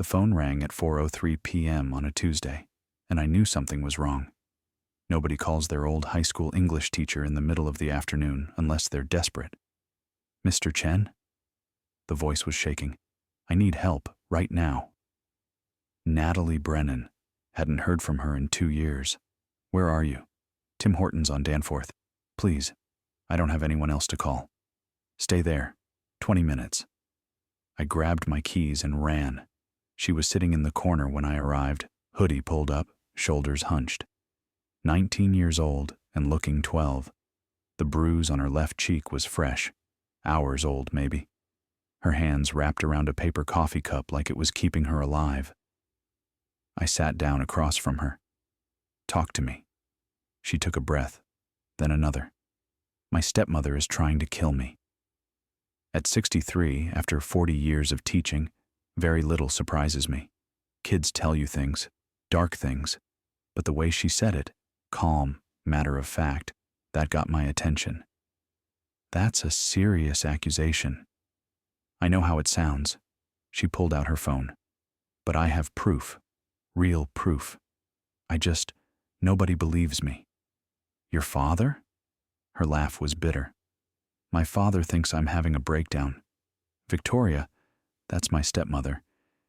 The phone rang at 4:03 p.m. on a Tuesday, and I knew something was wrong. Nobody calls their old high school English teacher in the middle of the afternoon unless they're desperate. "Mr. Chen?" The voice was shaking. "I need help, right now." Natalie Brennan. Hadn't heard from her in 2 years. "Where are you?" "Tim Hortons on Danforth. Please, I don't have anyone else to call." "Stay there. 20 minutes. I grabbed my keys and ran. She was sitting in the corner when I arrived, hoodie pulled up, shoulders hunched. 19 years old and looking 12. The bruise on her left cheek was fresh, hours old maybe. Her hands wrapped around a paper coffee cup like it was keeping her alive. I sat down across from her. "Talk to me." She took a breath, then another. "My stepmother is trying to kill me." At 63, after 40 years of teaching, very little surprises me. Kids tell you things, dark things, but the way she said it, calm, matter of fact, that got my attention. That's a serious accusation. I know how it sounds. She pulled out her phone. But I have proof, real proof. Nobody believes me. "Your father?" Her laugh was bitter. "My father thinks I'm having a breakdown. Victoria, that's my stepmother,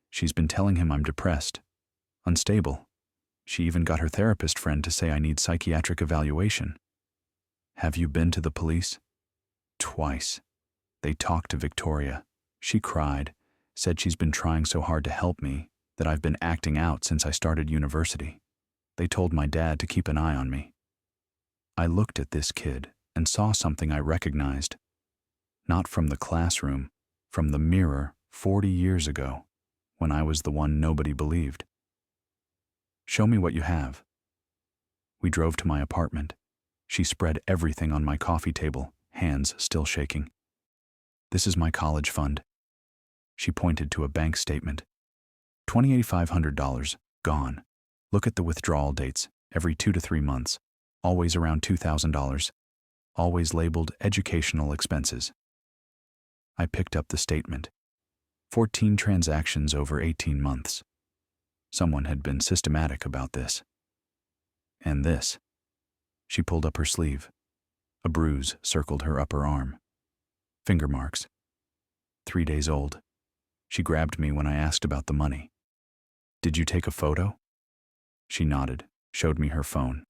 she's been telling him I'm depressed, unstable. She even got her therapist friend to say I need psychiatric evaluation." "Have you been to the police?" "Twice. They talked to Victoria. She cried, said she's been trying so hard to help me that I've been acting out since I started university. They told my dad to keep an eye on me." I looked at this kid and saw something I recognized. Not from the classroom, from the mirror 40 years ago, when I was the one nobody believed. "Show me what you have." We drove to my apartment. She spread everything on my coffee table, hands still shaking. "This is my college fund." She pointed to a bank statement. $2,500, gone. Look at the withdrawal dates, every 2 to 3 months, always around $2,000, always labeled educational expenses. I picked up the statement. 14 transactions over 18 months. Someone had been systematic about this. And this. She pulled up her sleeve. A bruise circled her upper arm. Finger marks. 3 days old. She grabbed me when I asked about the money. "Did you take a photo?" She nodded, showed me her phone.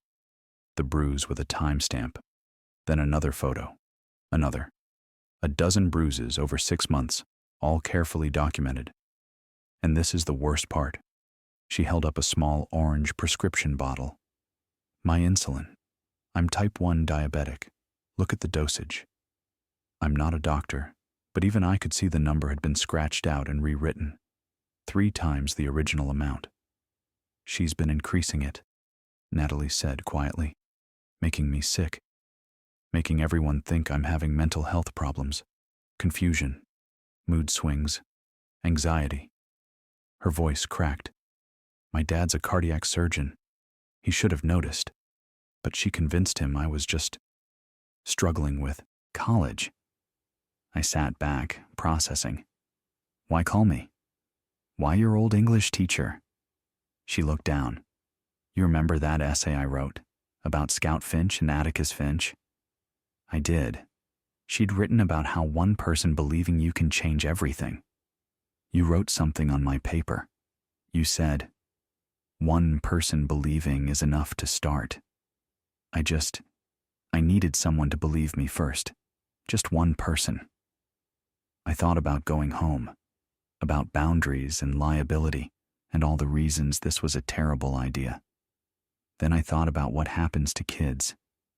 The bruise with a timestamp. Then another photo. Another. A dozen bruises over 6 months, all carefully documented. And this is the worst part. She held up a small orange prescription bottle. "My insulin. I'm type 1 diabetic. Look at the dosage." I'm not a doctor, but even I could see the number had been scratched out and rewritten. 3 times the original amount. "She's been increasing it," Natalie said quietly, "making me sick. Making everyone think I'm having mental health problems, confusion, mood swings, anxiety." Her voice cracked. "My dad's a cardiac surgeon. He should have noticed. But she convinced him I was just struggling with college." I sat back, processing. "Why call me? Why your old English teacher?" She looked down. "You remember that essay I wrote about Scout Finch and Atticus Finch?" I did. She'd written about how one person believing you can change everything. You wrote something on my paper. You said, "One person believing is enough to start." I needed someone to believe me first. Just one person. I thought about going home, about boundaries and liability, and all the reasons this was a terrible idea. Then I thought about what happens to kids.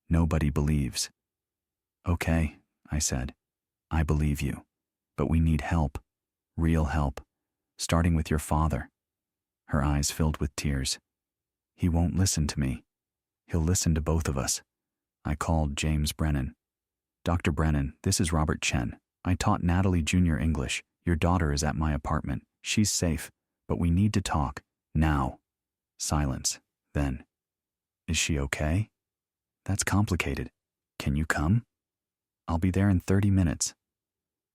Nobody believes. "Okay," I said, "I believe you, but we need help, real help, starting with your father." Her eyes filled with tears. "He won't listen to me. He'll listen to both of us." I called James Brennan. "Dr. Brennan, this is Robert Chen. I taught Natalie Jr. English. Your daughter is at my apartment. She's safe, but we need to talk, now." Silence. Then, "Is she okay?" "That's complicated. Can you come?" "I'll be there in 30 minutes.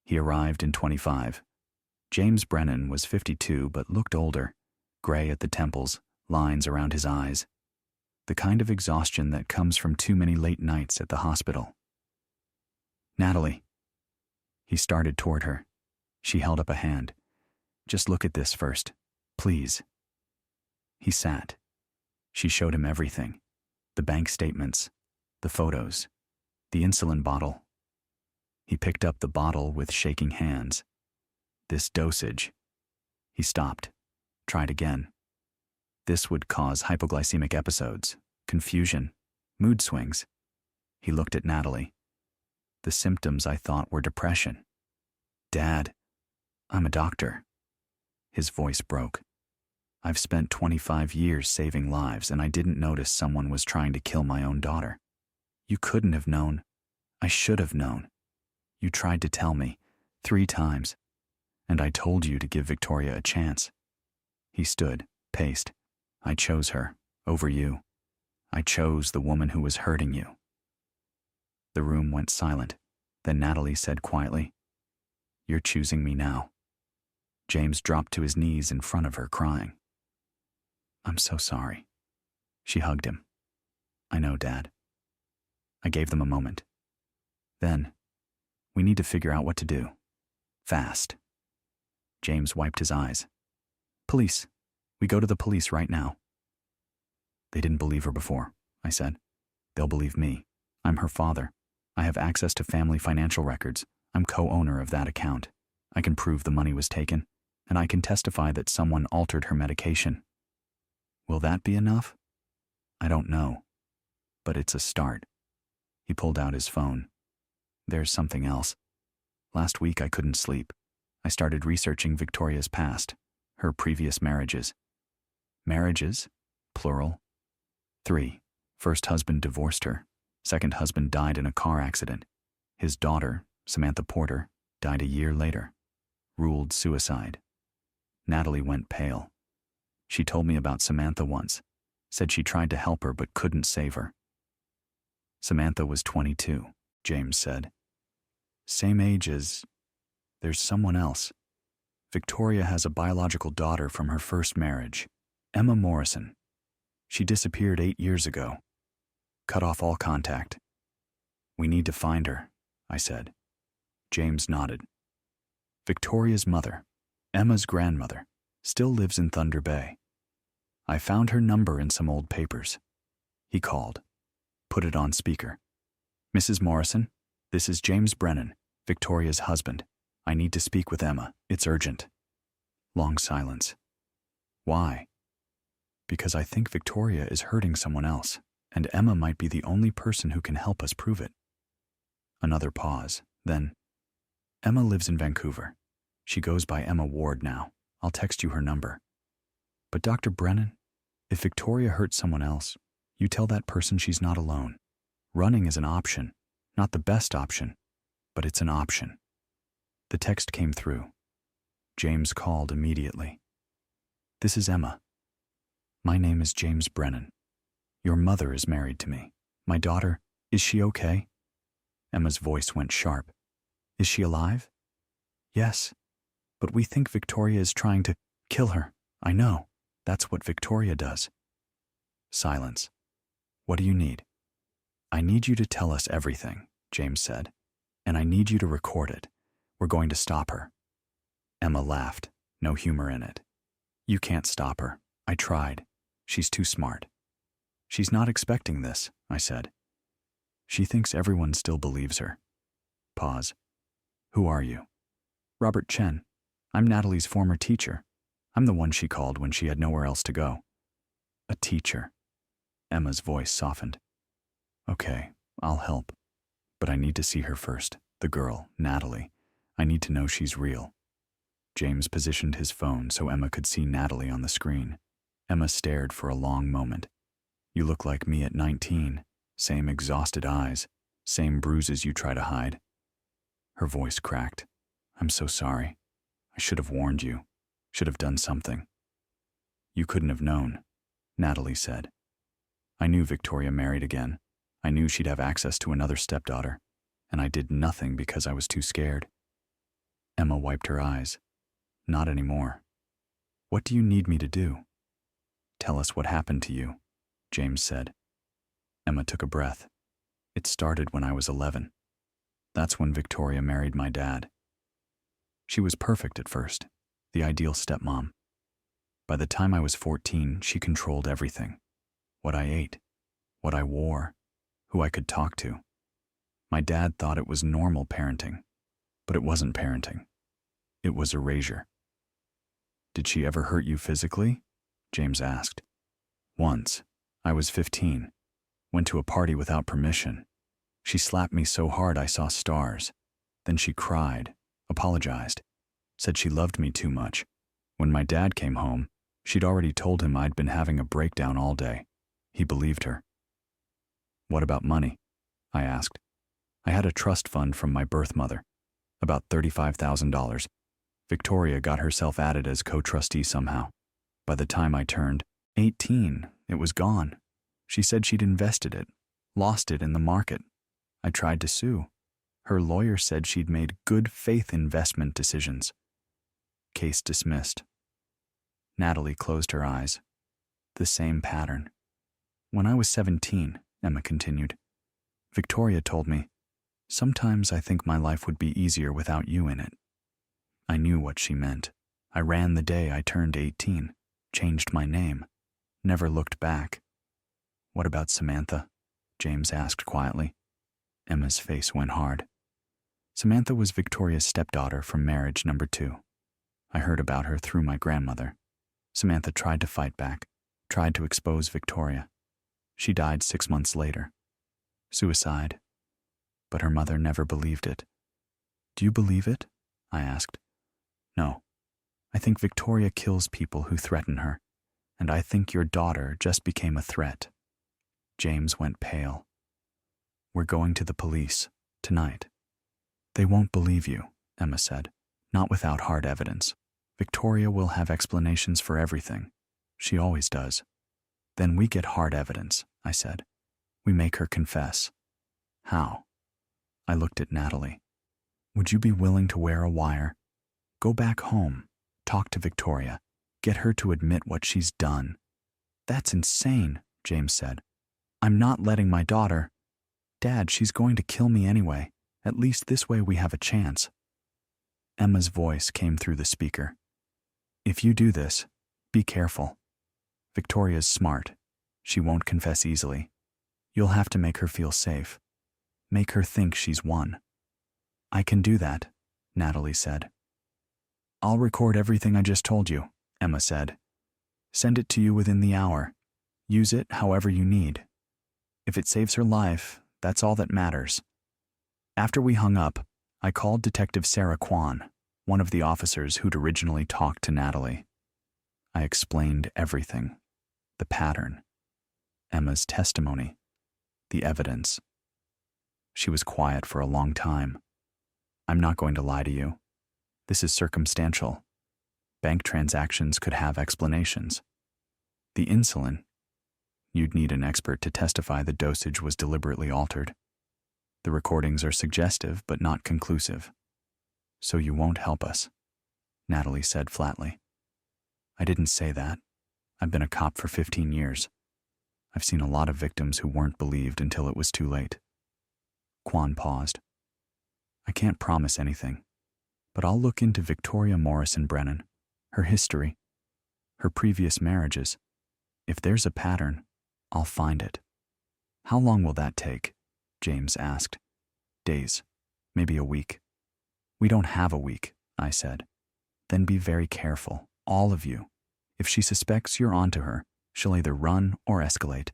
He arrived in 25. James Brennan was 52 but looked older, gray at the temples, lines around his eyes. The kind of exhaustion that comes from too many late nights at the hospital. "Natalie." He started toward her. She held up a hand. "Just look at this first, please." He sat. She showed him everything. The bank statements, the photos, the insulin bottle. He picked up the bottle with shaking hands. "This dosage." He stopped, tried again. "This would cause hypoglycemic episodes, confusion, mood swings." He looked at Natalie. "The symptoms I thought were depression." "Dad, I'm a doctor." His voice broke. "I've spent 25 years saving lives and I didn't notice someone was trying to kill my own daughter. You couldn't have known. I should have known. You tried to tell me 3 times. And I told you to give Victoria a chance." He stood, paced. "I chose her, over you. I chose the woman who was hurting you." The room went silent. Then Natalie said quietly, "You're choosing me now." James dropped to his knees in front of her, crying. "I'm so sorry." She hugged him. "I know, Dad." I gave them a moment. "Then, we need to figure out what to do. Fast." James wiped his eyes. "Police. We go to the police right now." "They didn't believe her before," I said. "They'll believe me. I'm her father. I have access to family financial records. I'm co-owner of that account. I can prove the money was taken, and I can testify that someone altered her medication. Will that be enough? I don't know. But it's a start." He pulled out his phone. "There's something else. Last week I couldn't sleep. I started researching Victoria's past, her previous marriages." "Marriages? Plural?" 3. First husband divorced her. Second husband died in a car accident. His daughter, Samantha Porter, died a year later. Ruled suicide. Natalie went pale. She told me about Samantha once. Said she tried to help her but couldn't save her. "Samantha was 22, James said. "Same age as... There's someone else. Victoria has a biological daughter from her first marriage, Emma Morrison. She disappeared 8 years ago. Cut off all contact. We need to find her," I said. James nodded. "Victoria's mother, Emma's grandmother, still lives in Thunder Bay. I found her number in some old papers." He called. Put it on speaker. "Mrs. Morrison, this is James Brennan, Victoria's husband. I need to speak with Emma. It's urgent." Long silence. "Why?" "Because I think Victoria is hurting someone else, and Emma might be the only person who can help us prove it." Another pause. Then, "Emma lives in Vancouver. She goes by Emma Ward now. I'll text you her number. But Dr. Brennan, if Victoria hurts someone else, you tell that person she's not alone. Running is an option, not the best option, but it's an option." The text came through. James called immediately. "This is Emma. My name is James Brennan. Your mother is married to me. My daughter, is she okay?" Emma's voice went sharp. "Is she alive?" "Yes, but we think Victoria is trying to kill her. I know. That's what Victoria does." Silence. "What do you need?" "I need you to tell us everything," James said. "And I need you to record it. We're going to stop her." Emma laughed, no humor in it. "You can't stop her. I tried. She's too smart." "She's not expecting this," I said. "She thinks everyone still believes her." Pause. "Who are you?" "Robert Chen. I'm Natalie's former teacher. I'm the one she called when she had nowhere else to go." "A teacher." Emma's voice softened. "Okay, I'll help. But I need to see her first. The girl, Natalie. I need to know she's real." James positioned his phone so Emma could see Natalie on the screen. Emma stared for a long moment. "You look like me at 19. Same exhausted eyes. Same bruises you try to hide." Her voice cracked. "I'm so sorry. I should have warned you. Should have done something." "You couldn't have known," Natalie said. "I knew Victoria married again. I knew she'd have access to another stepdaughter. And I did nothing because I was too scared." Emma wiped her eyes. Not anymore. What do you need me to do? Tell us what happened to you, James said. Emma took a breath. It started when I was 11. That's when Victoria married my dad. She was perfect at first, the ideal stepmom. By the time I was 14, she controlled everything. What I ate, what I wore, who I could talk to. My dad thought it was normal parenting, but it wasn't parenting. It was erasure. Did she ever hurt you physically? James asked. Once. I was 15. Went to a party without permission. She slapped me so hard I saw stars. Then she cried, apologized, said she loved me too much. When my dad came home, she'd already told him I'd been having a breakdown all day. He believed her. What about money? I asked. I had a trust fund from my birth mother, about $35,000. Victoria got herself added as co-trustee somehow. By the time I turned 18, it was gone. She said she'd invested it, lost it in the market. I tried to sue. Her lawyer said she'd made good faith investment decisions. Case dismissed. Natalie closed her eyes. The same pattern. When I was 17, Emma continued, Victoria told me, sometimes I think my life would be easier without you in it. I knew what she meant. I ran the day I turned 18, changed my name, never looked back. What about Samantha? James asked quietly. Emma's face went hard. Samantha was Victoria's stepdaughter from marriage number 2. I heard about her through my grandmother. Samantha tried to fight back, tried to expose Victoria. She died 6 months later. Suicide. But her mother never believed it. Do you believe it? I asked. No. I think Victoria kills people who threaten her, and I think your daughter just became a threat. James went pale. We're going to the police, tonight. They won't believe you, Emma said, not without hard evidence. Victoria will have explanations for everything. She always does. Then we get hard evidence, I said. We make her confess. How? I looked at Natalie. Would you be willing to wear a wire? Go back home, talk to Victoria, get her to admit what she's done. That's insane, James said. I'm not letting my daughter. Dad, she's going to kill me anyway. At least this way we have a chance. Emma's voice came through the speaker. If you do this, be careful. Victoria's smart. She won't confess easily. You'll have to make her feel safe. Make her think she's won. I can do that, Natalie said. I'll record everything I just told you, Emma said. Send it to you within the hour. Use it however you need. If it saves her life, that's all that matters. After we hung up, I called Detective Sarah Kwan, one of the officers who'd originally talked to Natalie. I explained everything. The pattern. Emma's testimony. The evidence. She was quiet for a long time. I'm not going to lie to you. This is circumstantial. Bank transactions could have explanations. The insulin. You'd need an expert to testify the dosage was deliberately altered. The recordings are suggestive but not conclusive. So you won't help us, Natalie said flatly. I didn't say that. I've been a cop for 15 years. I've seen a lot of victims who weren't believed until it was too late. Kwan paused. I can't promise anything, but I'll look into Victoria Morrison Brennan, her history, her previous marriages. If there's a pattern, I'll find it. How long will that take? James asked. Days, maybe a week. We don't have a week, I said. Then be very careful, all of you. If she suspects you're onto her, she'll either run or escalate.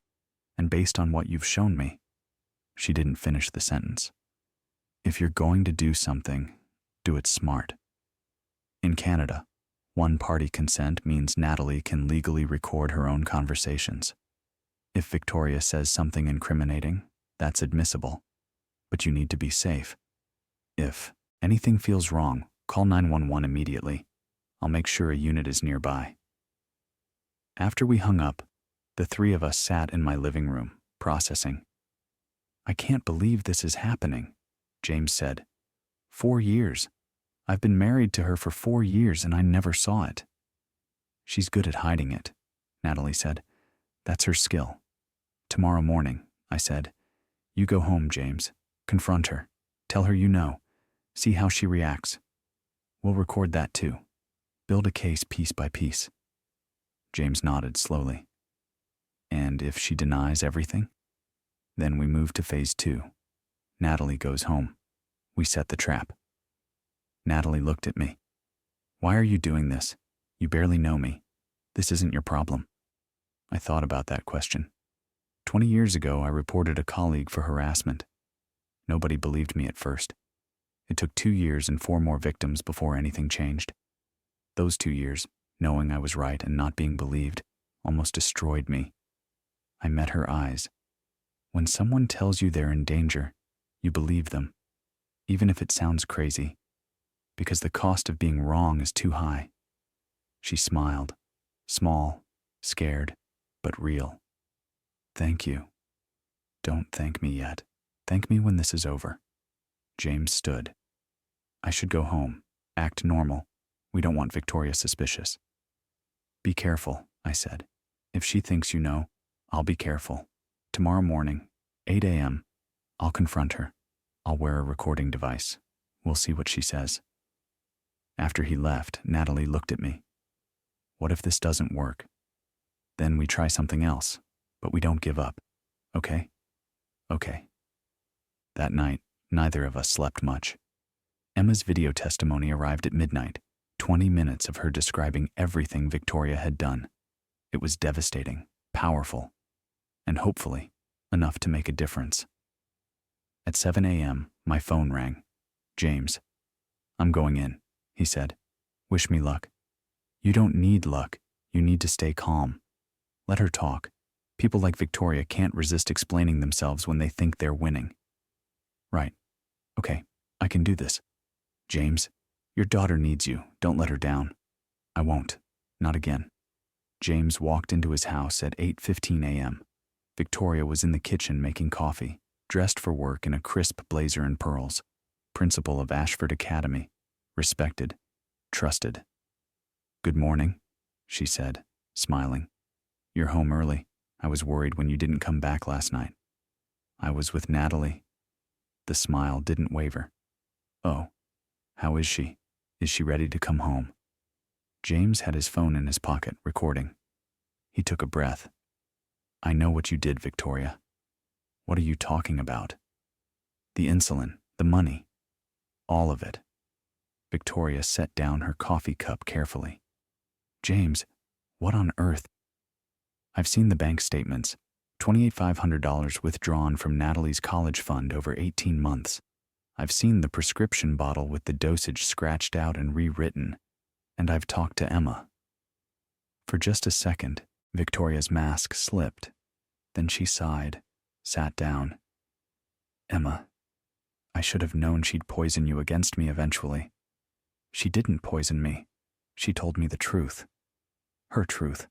And based on what you've shown me, she didn't finish the sentence. If you're going to do something, do it smart. In Canada, one-party consent means Natalie can legally record her own conversations. If Victoria says something incriminating, that's admissible. But you need to be safe. If anything feels wrong, call 911 immediately. I'll make sure a unit is nearby. After we hung up, the three of us sat in my living room, processing. I can't believe this is happening, James said. 4 years. I've been married to her for 4 years and I never saw it. She's good at hiding it, Natalie said. That's her skill. Tomorrow morning, I said. You go home, James. Confront her. Tell her you know. See how she reacts. We'll record that too. Build a case piece by piece. James nodded slowly. And if she denies everything? Then we move to phase 2. Natalie goes home. We set the trap. Natalie looked at me. Why are you doing this? You barely know me. This isn't your problem. I thought about that question. 20 years ago, I reported a colleague for harassment. Nobody believed me at first. It took 2 years and 4 more victims before anything changed. Those 2 years, knowing I was right and not being believed, almost destroyed me. I met her eyes. When someone tells you they're in danger, you believe them, even if it sounds crazy, because the cost of being wrong is too high. She smiled, small, scared, but real. Thank you. Don't thank me yet. Thank me when this is over. James stood. I should go home. Act normal. We don't want Victoria suspicious. Be careful, I said. If she thinks you know, I'll be careful. Tomorrow morning, 8 a.m., I'll confront her. I'll wear a recording device. We'll see what she says. After he left, Natalie looked at me. What if this doesn't work? Then we try something else, but we don't give up. Okay? Okay. That night, neither of us slept much. Emma's video testimony arrived at midnight, 20 minutes of her describing everything Victoria had done. It was devastating, powerful, and hopefully, enough to make a difference. At 7 a.m., my phone rang. James. I'm going in, he said. Wish me luck. You don't need luck. You need to stay calm. Let her talk. People like Victoria can't resist explaining themselves when they think they're winning. Right. Okay, I can do this. James, your daughter needs you. Don't let her down. I won't. Not again. James walked into his house at 8:15 a.m. Victoria was in the kitchen making coffee, dressed for work in a crisp blazer and pearls. Principal of Ashford Academy. Respected. Trusted. Good morning, she said, smiling. You're home early. I was worried when you didn't come back last night. I was with Natalie. The smile didn't waver. Oh, how is she? Is she ready to come home? James had his phone in his pocket, recording. He took a breath. I know what you did, Victoria. What are you talking about? The insulin, the money, all of it. Victoria set down her coffee cup carefully. James, what on earth? I've seen the bank statements. $2,500 withdrawn from Natalie's college fund over 18 months. I've seen the prescription bottle with the dosage scratched out and rewritten. And I've talked to Emma. For just a second, Victoria's mask slipped. Then she sighed, sat down. Emma, I should have known she'd poison you against me eventually. She didn't poison me. She told me the truth. Her truth,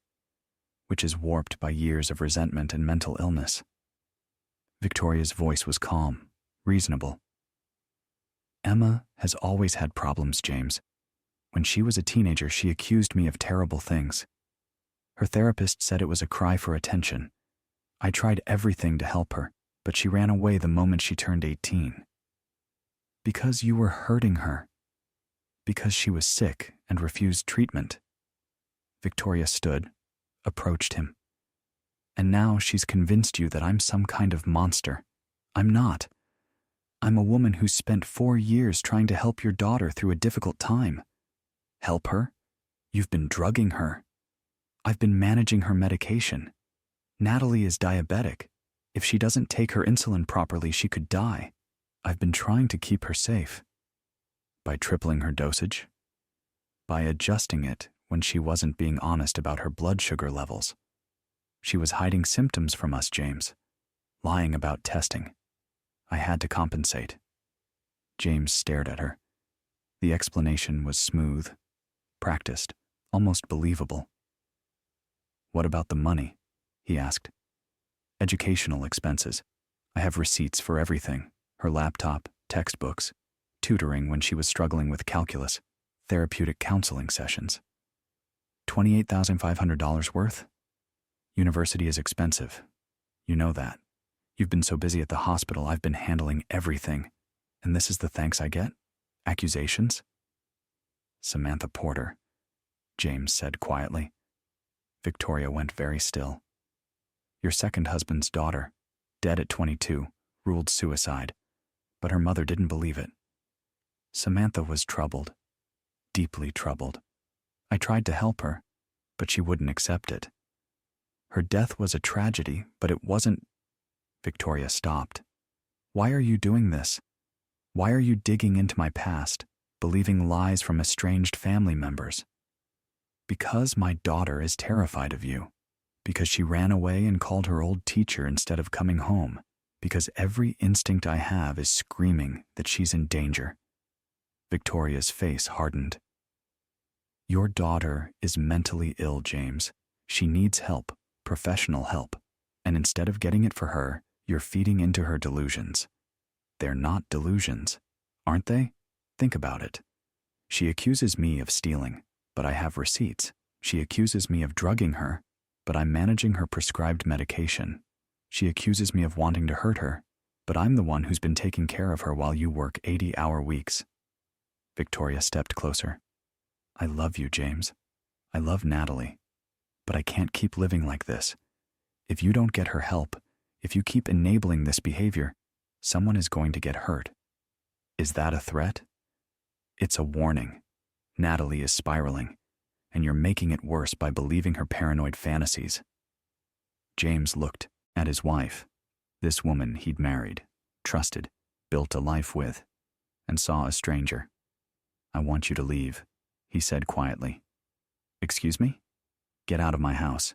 which is warped by years of resentment and mental illness. Victoria's voice was calm, reasonable. Emma has always had problems, James. When she was a teenager, she accused me of terrible things. Her therapist said it was a cry for attention. I tried everything to help her, but she ran away the moment she turned 18. Because you were hurting her. Because she was sick and refused treatment. Victoria stood, approached him. And now she's convinced you that I'm some kind of monster. I'm not. I'm a woman who spent 4 years trying to help your daughter through a difficult time. Help her? You've been drugging her. I've been managing her medication. Natalie is diabetic. If she doesn't take her insulin properly, she could die. I've been trying to keep her safe. By tripling her dosage? By adjusting it when she wasn't being honest about her blood sugar levels. She was hiding symptoms from us, James. Lying about testing. I had to compensate. James stared at her. The explanation was smooth, practiced, almost believable. What about the money? He asked. Educational expenses. I have receipts for everything. Her laptop, textbooks, tutoring when she was struggling with calculus, therapeutic counseling sessions. $28,500 worth? University is expensive. You know that. You've been so busy at the hospital, I've been handling everything. And this is the thanks I get? Accusations? Samantha Porter, James said quietly. Victoria went very still. Your second husband's daughter, dead at 22, ruled suicide, but her mother didn't believe it. Samantha was troubled, deeply troubled. I tried to help her, but she wouldn't accept it. Her death was a tragedy, but it wasn't. Victoria stopped. Why are you doing this? Why are you digging into my past, believing lies from estranged family members? Because my daughter is terrified of you. Because she ran away and called her old teacher instead of coming home. Because every instinct I have is screaming that she's in danger. Victoria's face hardened. Your daughter is mentally ill, James. She needs help, professional help. And instead of getting it for her, you're feeding into her delusions. They're not delusions, aren't they? Think about it. She accuses me of stealing, but I have receipts. She accuses me of drugging her, but I'm managing her prescribed medication. She accuses me of wanting to hurt her, but I'm the one who's been taking care of her while you work 80-hour weeks. Victoria stepped closer. I love you, James. I love Natalie. But I can't keep living like this. If you don't get her help, if you keep enabling this behavior, someone is going to get hurt. Is that a threat? It's a warning. Natalie is spiraling, and you're making it worse by believing her paranoid fantasies. James looked at his wife, this woman he'd married, trusted, built a life with, and saw a stranger. I want you to leave, he said quietly. Excuse me? Get out of my house,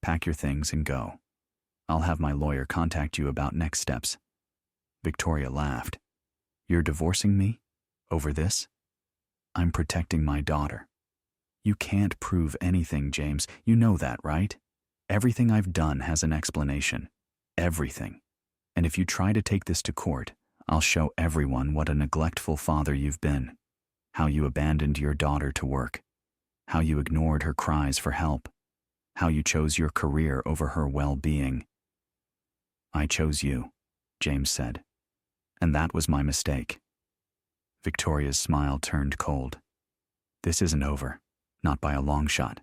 pack your things and go. I'll have my lawyer contact you about next steps. Victoria laughed. You're divorcing me? Over this? I'm protecting my daughter. You can't prove anything, James. You know that, right? Everything I've done has an explanation. Everything. And if you try to take this to court, I'll show everyone what a neglectful father you've been. How you abandoned your daughter to work. How you ignored her cries for help. How you chose your career over her well-being. I chose you, James said. And that was my mistake. Victoria's smile turned cold. This isn't over, not by a long shot.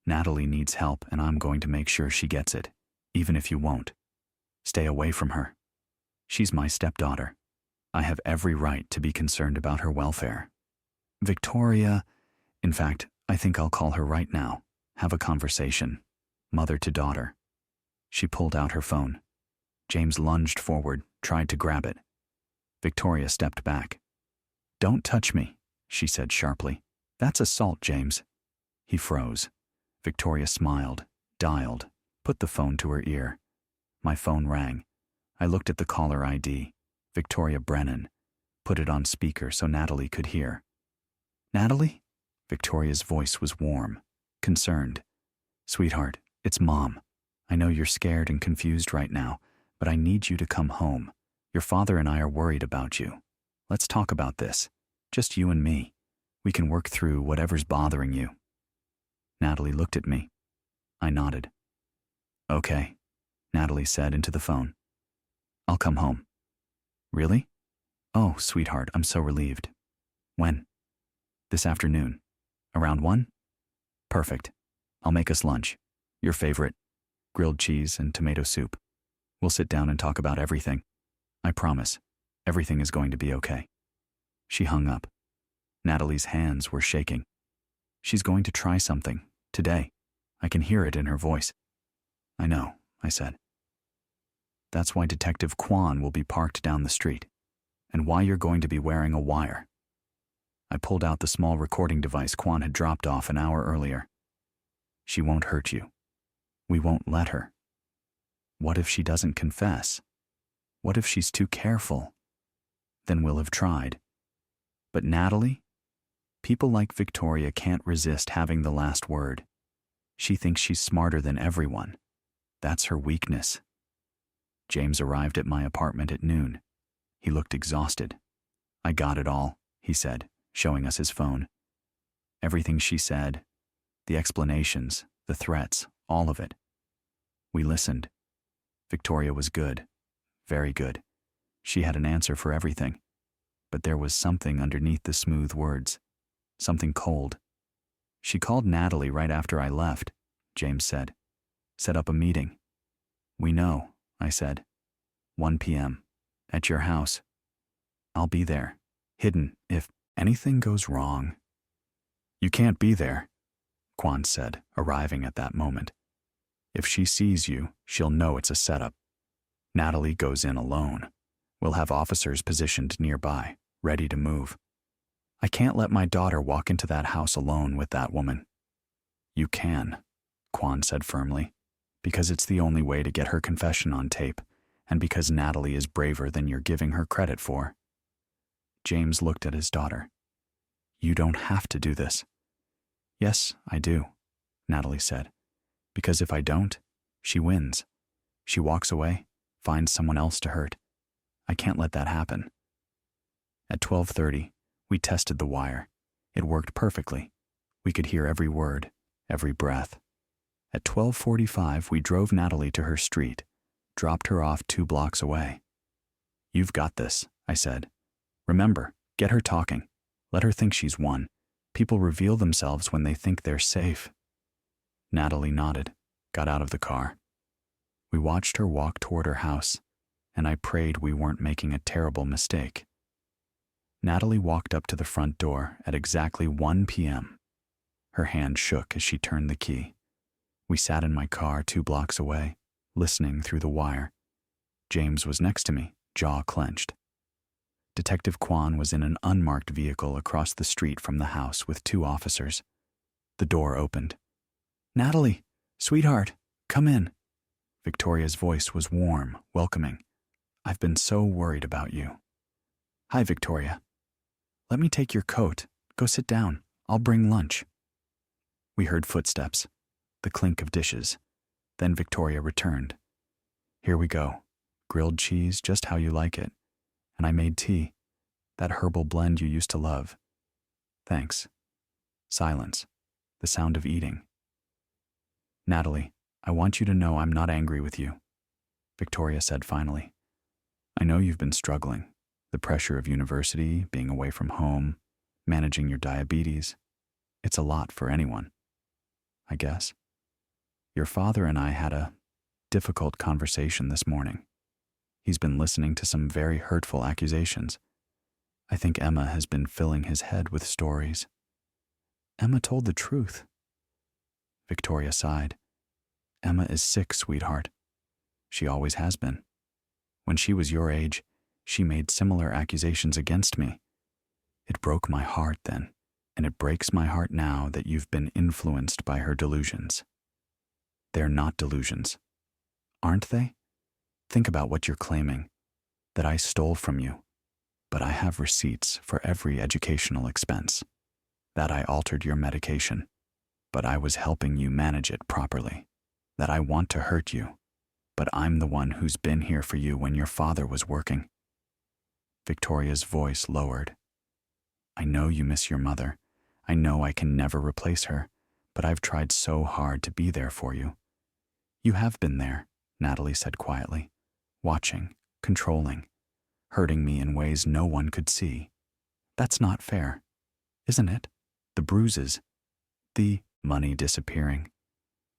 Natalie needs help, and I'm going to make sure she gets it, even if you won't. Stay away from her. She's my stepdaughter. I have every right to be concerned about her welfare. Victoria, in fact, I think I'll call her right now. Have a conversation. Mother to daughter. She pulled out her phone. James lunged forward, tried to grab it. Victoria stepped back. Don't touch me, she said sharply. That's assault, James. He froze. Victoria smiled, dialed, put the phone to her ear. My phone rang. I looked at the caller ID, Victoria Brennan, put it on speaker so Natalie could hear. Natalie? Victoria's voice was warm, concerned. Sweetheart, it's Mom. I know you're scared and confused right now, but I need you to come home. Your father and I are worried about you. Let's talk about this. Just you and me. We can work through whatever's bothering you. Natalie looked at me. I nodded. Okay, Natalie said into the phone. I'll come home. Really? Oh, sweetheart, I'm so relieved. When? This afternoon. Around 1? Perfect. I'll make us lunch. Your favorite. Grilled cheese and tomato soup. We'll sit down and talk about everything. I promise. Everything is going to be okay. She hung up. Natalie's hands were shaking. She's going to try something, today. I can hear it in her voice. I know, I said. That's why Detective Kwan will be parked down the street, and why you're going to be wearing a wire. I pulled out the small recording device Kwan had dropped off an hour earlier. She won't hurt you. We won't let her. What if she doesn't confess? What if she's too careful? Then we'll have tried. But Natalie? People like Victoria can't resist having the last word. She thinks she's smarter than everyone. That's her weakness. James arrived at my apartment at noon. He looked exhausted. I got it all, he said, showing us his phone. Everything she said, the explanations, the threats, all of it. We listened. Victoria was good, very good. She had an answer for everything. But there was something underneath the smooth words, something cold. She called Natalie right after I left, James said. Set up a meeting. We know, I said. 1 p.m. At your house. I'll be there, hidden, if anything goes wrong. You can't be there, Quan said, arriving at that moment. If she sees you, she'll know it's a setup. Natalie goes in alone. We'll have officers positioned nearby, ready to move. I can't let my daughter walk into that house alone with that woman. You can, Quan said firmly, because it's the only way to get her confession on tape, and because Natalie is braver than you're giving her credit for. James looked at his daughter. You don't have to do this. Yes, I do, Natalie said, because if I don't, she wins. She walks away, finds someone else to hurt. I can't let that happen. At 12:30, we tested the wire. It worked perfectly. We could hear every word, every breath. At 12:45, we drove Natalie to her street, dropped her off 2 blocks away. You've got this, I said. Remember, get her talking. Let her think she's won. People reveal themselves when they think they're safe. Natalie nodded, got out of the car. We watched her walk toward her house, and I prayed we weren't making a terrible mistake. Natalie walked up to the front door at exactly 1 p.m. Her hand shook as she turned the key. We sat in my car 2 blocks away, listening through the wire. James was next to me, jaw clenched. Detective Quan was in an unmarked vehicle across the street from the house with 2 officers. The door opened. Natalie, sweetheart, come in. Victoria's voice was warm, welcoming. I've been so worried about you. Hi, Victoria. Let me take your coat. Go sit down. I'll bring lunch. We heard footsteps, the clink of dishes. Then Victoria returned. Here we go. Grilled cheese, just how you like it. And I made tea. That herbal blend you used to love. Thanks. Silence. The sound of eating. Natalie, I want you to know I'm not angry with you, Victoria said finally. I know you've been struggling. The pressure of university, being away from home, managing your diabetes. It's a lot for anyone, I guess. Your father and I had a difficult conversation this morning. He's been listening to some very hurtful accusations. I think Emma has been filling his head with stories. Emma told the truth. Victoria sighed. Emma is sick, sweetheart. She always has been. When she was your age, she made similar accusations against me. It broke my heart then, and it breaks my heart now that you've been influenced by her delusions. They're not delusions, aren't they? Think about what you're claiming, that I stole from you, but I have receipts for every educational expense, that I altered your medication, but I was helping you manage it properly, that I want to hurt you, but I'm the one who's been here for you when your father was working. Victoria's voice lowered. I know you miss your mother. I know I can never replace her, but I've tried so hard to be there for you. You have been there, Natalie said quietly, watching, controlling, hurting me in ways no one could see. That's not fair, isn't it? The bruises, the money disappearing,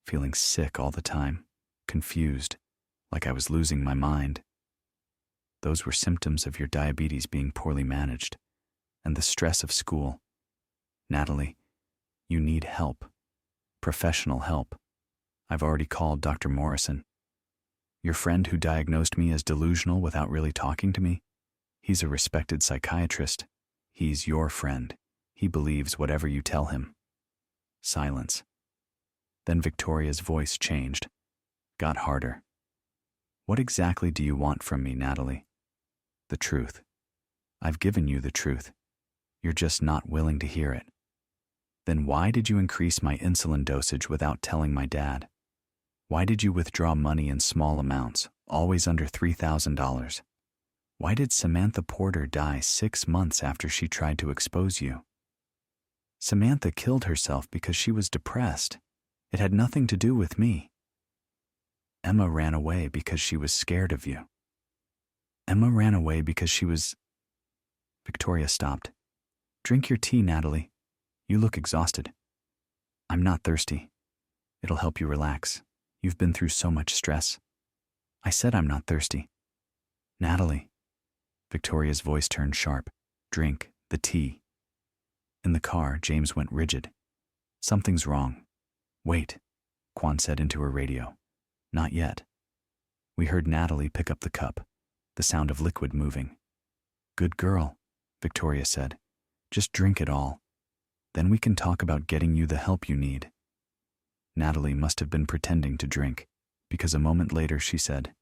feeling sick all the time, confused, like I was losing my mind. Those were symptoms of your diabetes being poorly managed, and the stress of school. Natalie, you need help, professional help. I've already called Dr. Morrison. Your friend who diagnosed me as delusional without really talking to me? He's a respected psychiatrist. He's your friend. He believes whatever you tell him. Silence. Then Victoria's voice changed, got harder. What exactly do you want from me, Natalie? The truth. I've given you the truth. You're just not willing to hear it. Then why did you increase my insulin dosage without telling my dad? Why did you withdraw money in small amounts, always under $3,000? Why did Samantha Porter die 6 months after she tried to expose you? Samantha killed herself because she was depressed. It had nothing to do with me. Emma ran away because she was scared of you. Emma ran away because she was... Victoria stopped. Drink your tea, Natalie. You look exhausted. I'm not thirsty. It'll help you relax. You've been through so much stress. I said I'm not thirsty. Natalie. Victoria's voice turned sharp. Drink the tea. In the car, James went rigid. Something's wrong. Wait, Quan said into her radio. Not yet. We heard Natalie pick up the cup, the sound of liquid moving. Good girl, Victoria said. Just drink it all. Then we can talk about getting you the help you need. Natalie must have been pretending to drink, because a moment later she said,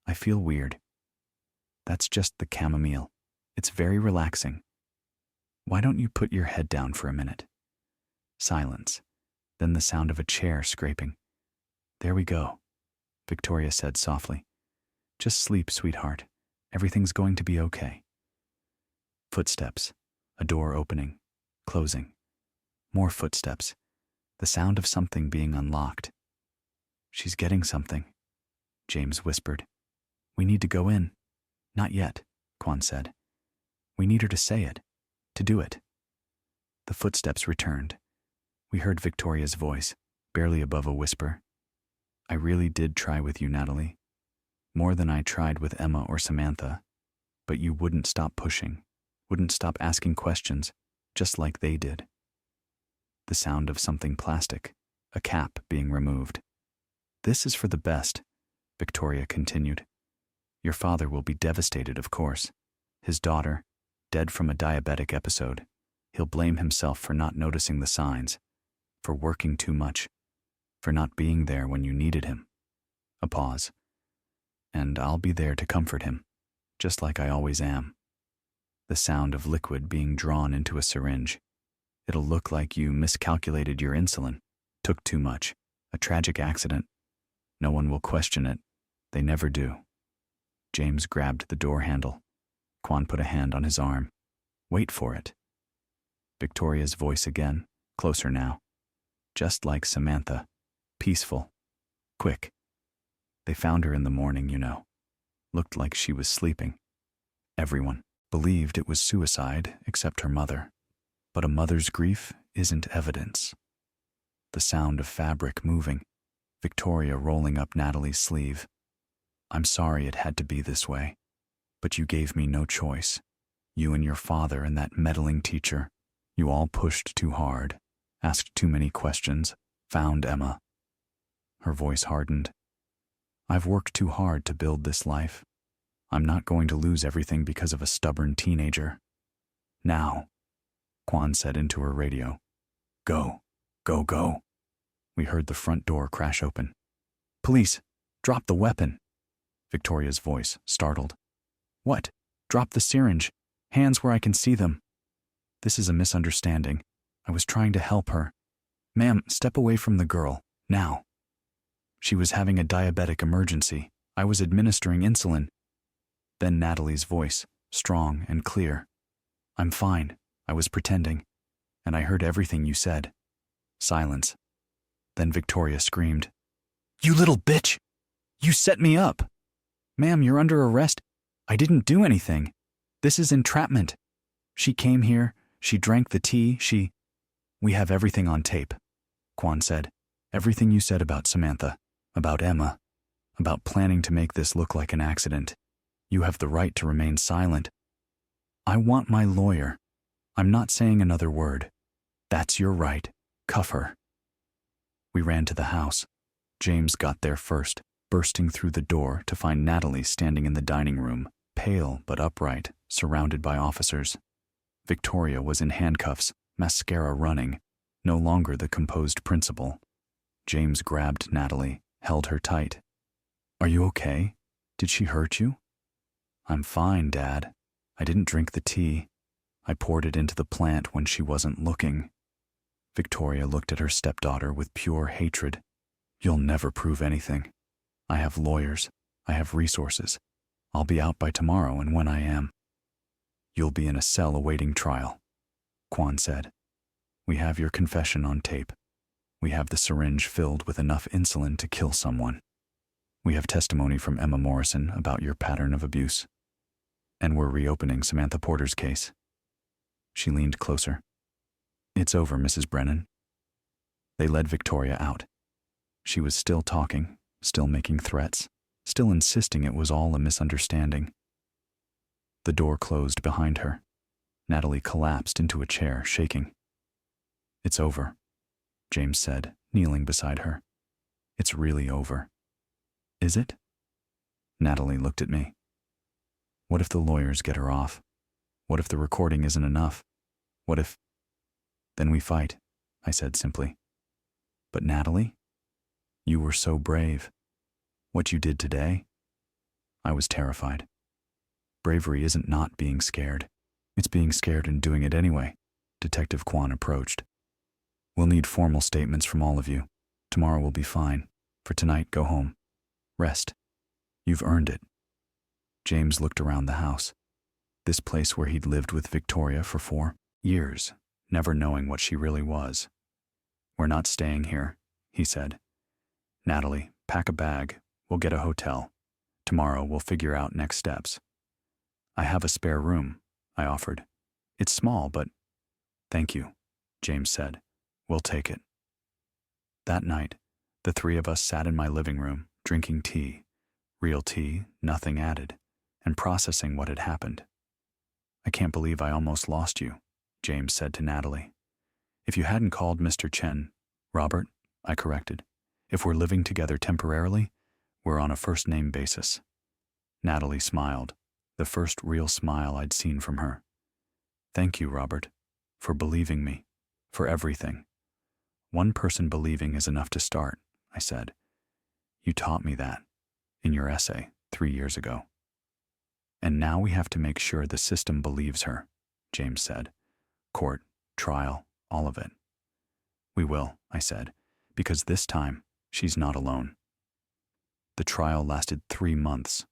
I feel weird. That's just the chamomile. It's very relaxing. Why don't you put your head down for a minute? Silence. Then the sound of a chair scraping. There we go, Victoria said softly. Just sleep, sweetheart. Everything's going to be okay. Footsteps. A door opening, closing. More footsteps. The sound of something being unlocked. She's getting something, James whispered. We need to go in. Not yet, Quan said. We need her to say it, to do it. The footsteps returned. We heard Victoria's voice, barely above a whisper. I really did try with you, Natalie. More than I tried with Emma or Samantha. But you wouldn't stop pushing, wouldn't stop asking questions, just like they did. The sound of something plastic, a cap being removed. This is for the best, Victoria continued. Your father will be devastated, of course. His daughter, dead from a diabetic episode. He'll blame himself for not noticing the signs, for working too much, for not being there when you needed him. A pause. And I'll be there to comfort him, just like I always am. The sound of liquid being drawn into a syringe. It'll look like you miscalculated your insulin, took too much, a tragic accident. No one will question it. They never do. James grabbed the door handle. Quan put a hand on his arm. Wait for it. Victoria's voice again, closer now. Just like Samantha. Peaceful. Quick. They found her in the morning, you know. Looked like she was sleeping. Everyone believed it was suicide except her mother. But a mother's grief isn't evidence. The sound of fabric moving. Victoria rolling up Natalie's sleeve. I'm sorry it had to be this way, but you gave me no choice. You and your father and that meddling teacher, you all pushed too hard, asked too many questions, found Emma. Her voice hardened. I've worked too hard to build this life. I'm not going to lose everything because of a stubborn teenager. Now, Quan said into her radio. Go, go, go. We heard the front door crash open. Police, drop the weapon. Victoria's voice, startled. What? Drop the syringe. Hands where I can see them. This is a misunderstanding. I was trying to help her. Ma'am, step away from the girl, now. She was having a diabetic emergency. I was administering insulin. Then Natalie's voice, strong and clear. I'm fine. I was pretending. And I heard everything you said. Silence. Then Victoria screamed. You little bitch! You set me up! Ma'am, you're under arrest. I didn't do anything. This is entrapment. She came here. She drank the tea. We have everything on tape, Quan said. Everything you said about Samantha, about Emma, about planning to make this look like an accident. You have the right to remain silent. I want my lawyer. I'm not saying another word. That's your right. Cuff her. We ran to the house. James got there first, bursting through the door to find Natalie standing in the dining room, pale but upright, surrounded by officers. Victoria was in handcuffs, mascara running, no longer the composed principal. James grabbed Natalie, held her tight. Are you okay? Did she hurt you? I'm fine, Dad. I didn't drink the tea. I poured it into the plant when she wasn't looking. Victoria looked at her stepdaughter with pure hatred. You'll never prove anything. I have lawyers. I have resources. I'll be out by tomorrow, and when I am, you'll be in a cell awaiting trial, Quan said. We have your confession on tape. We have the syringe filled with enough insulin to kill someone. We have testimony from Emma Morrison about your pattern of abuse. And we're reopening Samantha Porter's case. She leaned closer. It's over, Mrs. Brennan. They led Victoria out. She was still talking, still making threats, still insisting it was all a misunderstanding. The door closed behind her. Natalie collapsed into a chair, shaking. It's over, James said, kneeling beside her. It's really over. Is it? Natalie looked at me. What if the lawyers get her off? What if the recording isn't enough? What if... Then we fight, I said simply. But Natalie, you were so brave. What you did today? I was terrified. Bravery isn't not being scared. It's being scared and doing it anyway. Detective Quan approached. We'll need formal statements from all of you. Tomorrow will be fine. For tonight, go home. Rest. You've earned it. James looked around the house. This place where he'd lived with Victoria for 4 years, never knowing what she really was. We're not staying here, he said. Natalie, pack a bag. We'll get a hotel. Tomorrow we'll figure out next steps. I have a spare room, I offered. It's small, but... Thank you, James said. We'll take it. That night, the 3 of us sat in my living room, drinking tea, real tea, nothing added, and processing what had happened. I can't believe I almost lost you, James said to Natalie. If you hadn't called Mr. Chen, Robert, I corrected. If we're living together temporarily, we're on a first-name basis. Natalie smiled, the first real smile I'd seen from her. Thank you, Robert, for believing me, for everything. One person believing is enough to start, I said. You taught me that in your essay 3 years ago. And now we have to make sure the system believes her, James said. Court, trial, all of it. We will, I said, because this time she's not alone. The trial lasted 3 months.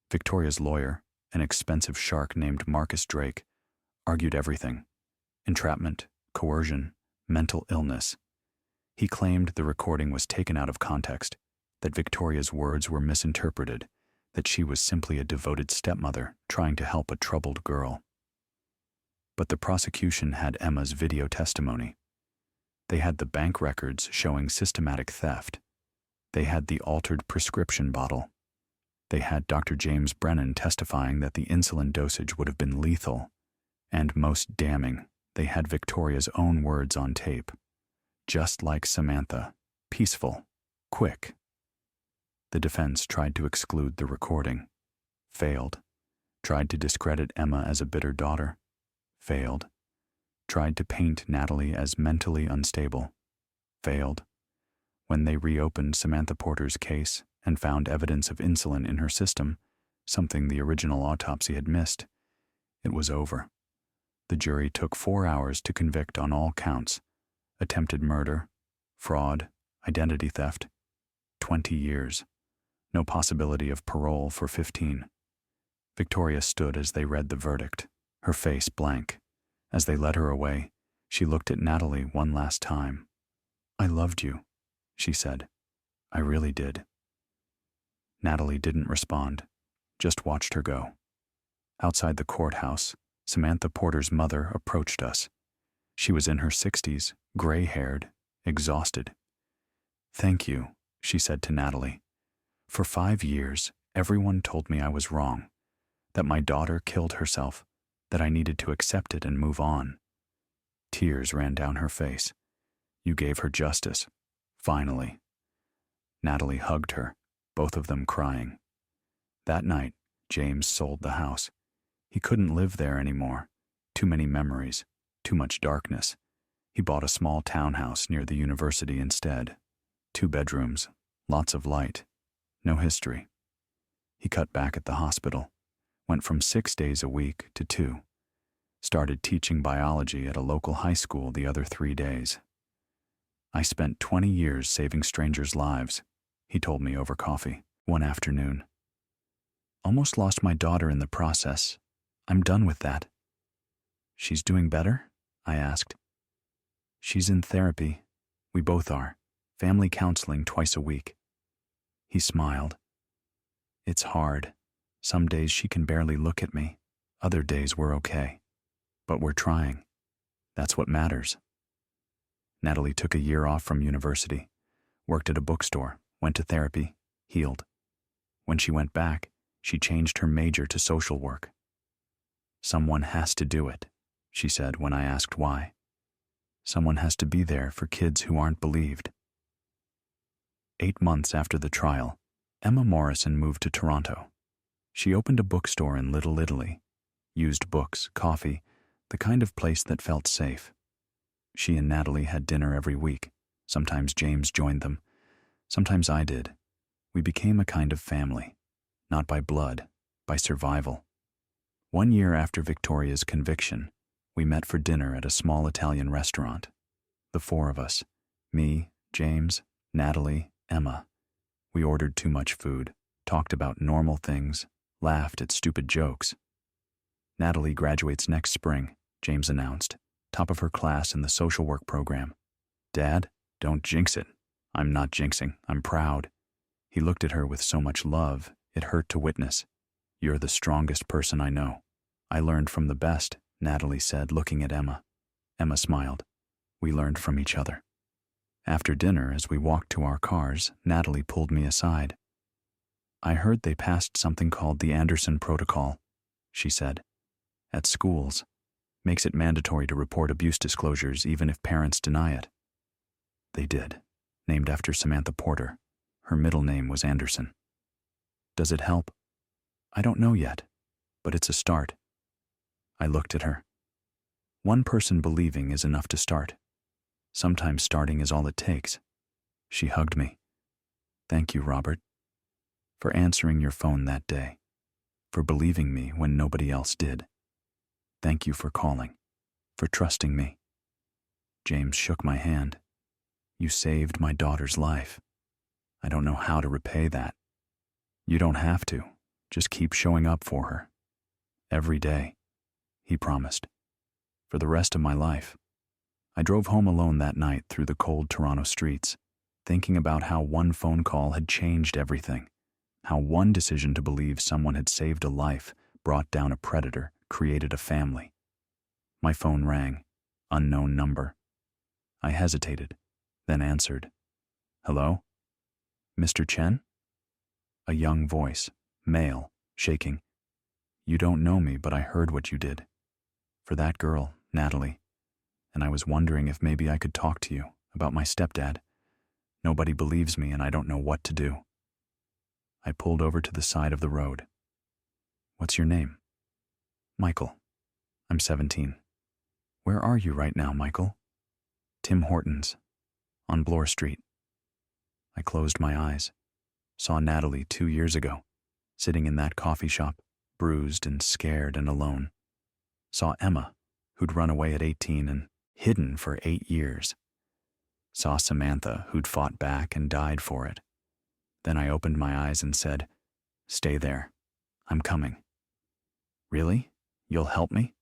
Victoria's lawyer, an expensive shark named Marcus Drake, argued everything: entrapment, coercion, mental illness. He claimed the recording was taken out of context, that Victoria's words were misinterpreted, that she was simply a devoted stepmother trying to help a troubled girl. But the prosecution had Emma's video testimony. They had the bank records showing systematic theft. They had the altered prescription bottle. They had Dr. James Brennan testifying that the insulin dosage would have been lethal. And most damning, they had Victoria's own words on tape. Just like Samantha, peaceful, quick. The defense tried to exclude the recording. Failed. Tried to discredit Emma as a bitter daughter. Failed. Tried to paint Natalie as mentally unstable. Failed. When they reopened Samantha Porter's case and found evidence of insulin in her system, something the original autopsy had missed, it was over. The jury took 4 hours to convict on all counts: attempted murder, fraud, identity theft. 20 years. No possibility of parole for 15. Victoria stood as they read the verdict, her face blank. As they led her away, she looked at Natalie one last time. I loved you, she said. I really did. Natalie didn't respond, just watched her go. Outside the courthouse, Samantha Porter's mother approached us. She was in her 60s, gray-haired, exhausted. Thank you, she said to Natalie. For 5 years, everyone told me I was wrong, that my daughter killed herself, that I needed to accept it and move on. Tears ran down her face. You gave her justice, finally. Natalie hugged her, both of them crying. That night, James sold the house. He couldn't live there anymore. Too many memories, too much darkness. He bought a small townhouse near the university instead. 2 bedrooms, lots of light, no history. He cut back at the hospital, went from 6 days a week to 2. Started teaching biology at a local high school the other 3 days. I spent 20 years saving strangers' lives, he told me over coffee one afternoon. Almost lost my daughter in the process. I'm done with that. She's doing better? I asked. She's in therapy. We both are. Family counseling twice a week. He smiled. It's hard. Some days she can barely look at me. Other days we're okay. But we're trying. That's what matters. Natalie took a year off from university, worked at a bookstore, went to therapy, healed. When she went back, she changed her major to social work. Someone has to do it, she said when I asked why. Someone has to be there for kids who aren't believed. 8 months after the trial, Emma Morrison moved to Toronto. She opened a bookstore in Little Italy. Used books, coffee, the kind of place that felt safe. She and Natalie had dinner every week. Sometimes James joined them. Sometimes I did. We became a kind of family. Not by blood, by survival. 1 year after Victoria's conviction, we met for dinner at a small Italian restaurant. The 4 of us, me, James, Natalie, Emma. We ordered too much food, talked about normal things, laughed at stupid jokes. Natalie graduates next spring, James announced, top of her class in the social work program. Dad, don't jinx it. I'm not jinxing, I'm proud. He looked at her with so much love, it hurt to witness. You're the strongest person I know. I learned from the best, Natalie said, looking at Emma. Emma smiled. We learned from each other. After dinner, as we walked to our cars, Natalie pulled me aside. I heard they passed something called the Anderson Protocol, she said. At schools. Makes it mandatory to report abuse disclosures even if parents deny it. They did. Named after Samantha Porter. Her middle name was Anderson. Does it help? I don't know yet, but it's a start. I looked at her. One person believing is enough to start. Sometimes starting is all it takes. She hugged me. Thank you, Robert, for answering your phone that day, for believing me when nobody else did. Thank you for calling, for trusting me. James shook my hand. You saved my daughter's life. I don't know how to repay that. You don't have to. Just keep showing up for her. Every day, he promised. For the rest of my life. I drove home alone that night through the cold Toronto streets, thinking about how one phone call had changed everything, how one decision to believe someone had saved a life, brought down a predator, created a family. My phone rang. Unknown number. I hesitated, then answered. Hello? Mr. Chen? A young voice, male, shaking. You don't know me, but I heard what you did. For that girl, Natalie. And I was wondering if maybe I could talk to you about my stepdad. Nobody believes me and I don't know what to do. I pulled over to the side of the road. What's your name? Michael. I'm 17. Where are you right now, Michael? Tim Hortons, on Bloor Street. I closed my eyes, saw Natalie 2 years ago, sitting in that coffee shop, bruised and scared and alone. Saw Emma, who'd run away at 18 and hidden for 8 years. Saw Samantha, who'd fought back and died for it. Then I opened my eyes and said, Stay there. I'm coming. Really? You'll help me?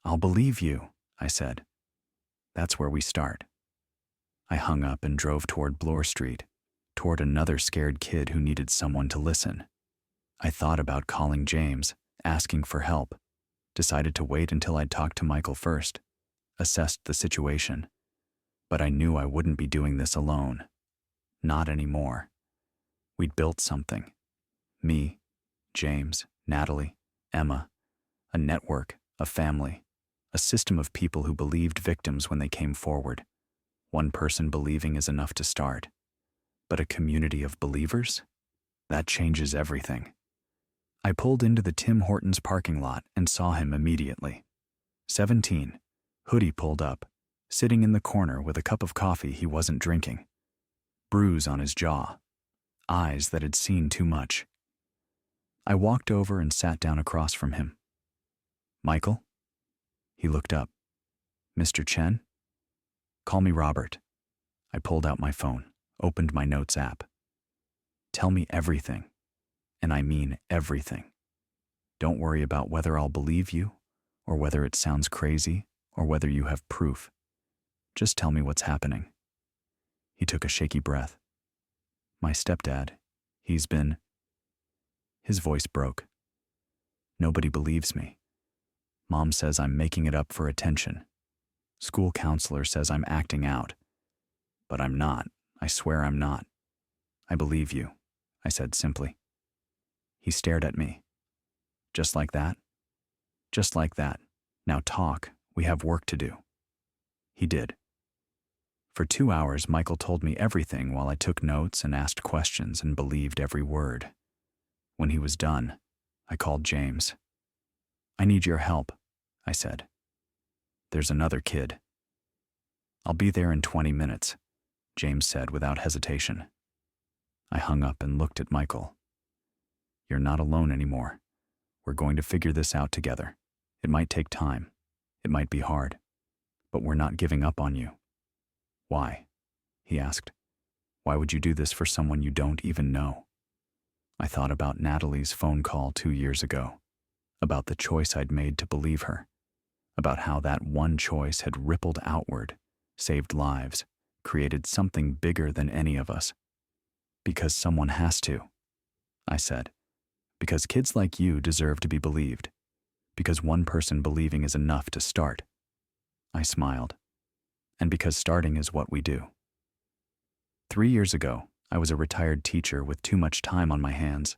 I'll believe you, I said. That's where we start. I hung up and drove toward Bloor Street, toward another scared kid who needed someone to listen. I thought about calling James, asking for help, decided to wait until I'd talked to Michael first, assessed the situation. But I knew I wouldn't be doing this alone. Not anymore. We'd built something. Me, James, Natalie, Emma, a network, a family, a system of people who believed victims when they came forward. One person believing is enough to start. But a community of believers? That changes everything. I pulled into the Tim Hortons parking lot and saw him immediately. 17, hoodie pulled up, sitting in the corner with a cup of coffee he wasn't drinking. Bruise on his jaw. Eyes that had seen too much. I walked over and sat down across from him. Michael? He looked up. Mr. Chen? Call me Robert. I pulled out my phone, opened my notes app. Tell me everything. And I mean everything. Don't worry about whether I'll believe you, or whether it sounds crazy, or whether you have proof. Just tell me what's happening." He took a shaky breath. "My stepdad, he's been—" His voice broke. "Nobody believes me. Mom says I'm making it up for attention. School counselor says I'm acting out. But I'm not. I swear I'm not. I believe you," I said simply. He stared at me. "Just like that?" "Just like that. Now talk. We have work to do." He did. For 2 hours, Michael told me everything while I took notes and asked questions and believed every word. When he was done, I called James. "I need your help," I said. "There's another kid." "I'll be there in 20 minutes, James said without hesitation. I hung up and looked at Michael. "You're not alone anymore. We're going to figure this out together. It might take time. It might be hard. But we're not giving up on you." "Why?" he asked. "Why would you do this for someone you don't even know?" I thought about Natalie's phone call 2 years ago, about the choice I'd made to believe her, about how that one choice had rippled outward, saved lives, created something bigger than any of us. "Because someone has to," I said. "Because kids like you deserve to be believed. Because one person believing is enough to start." I smiled. "And because starting is what we do." 3 years ago, I was a retired teacher with too much time on my hands.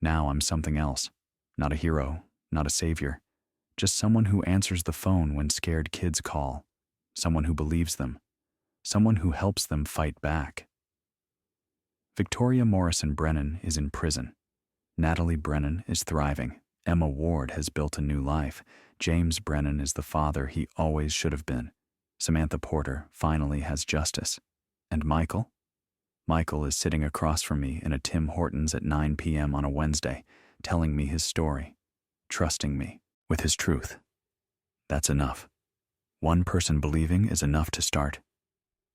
Now I'm something else. Not a hero, not a savior. Just someone who answers the phone when scared kids call. Someone who believes them. Someone who helps them fight back. Victoria Morrison Brennan is in prison. Natalie Brennan is thriving. Emma Ward has built a new life. James Brennan is the father he always should have been. Samantha Porter finally has justice. And Michael? Michael is sitting across from me in a Tim Hortons at 9 p.m. on a Wednesday, telling me his story, trusting me with his truth. That's enough. One person believing is enough to start.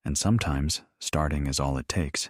And sometimes starting is all it takes.